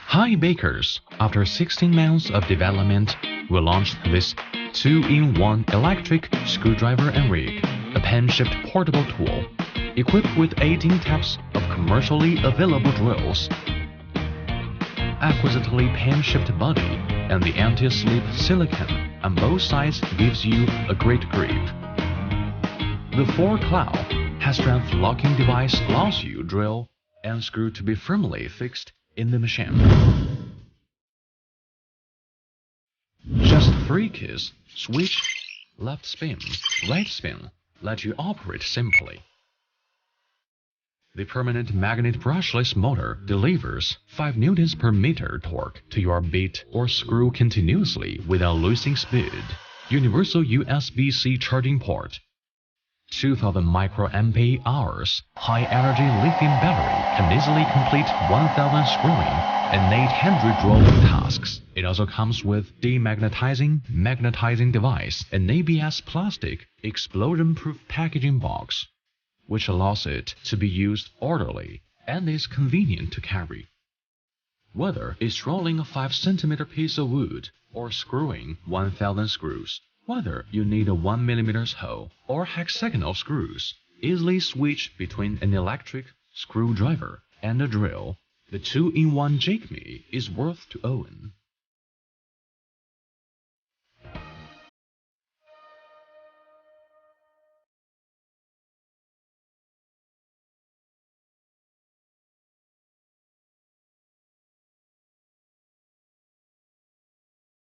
Hi bakers! After 16 months of development, we launched this 2-in-1 electric screwdriver and rig, a pen-shaped portable tool, equipped with 18 types of commercially available drills, exquisitely pen-shaped body, and the anti-slip silicone on both sides gives you a great grip. The 4-claw high-strength locking device allows you drill and screw to be firmly fixed in the machine. Just 3 keys, switch, left spin, right spin, let you operate simply. The permanent magnet brushless motor delivers 5 newtons per meter torque to your bit or screw continuously without losing speed. Universal USB-C charging port. 2000 microampere hours high-energy lithium battery can easily complete 1000 screwing and 800 drilling tasks. It also comes with demagnetizing, magnetizing device and ABS plastic explosion-proof packaging box, which allows it to be used orderly and is convenient to carry. Whether it's rolling a 5 cm piece of wood or screwing 1000 screws, whether you need a 1 mm hole or hexagonal screws, easily switch between an electric screwdriver and a drill. The 2-in-1 JAKEMY is worth to own.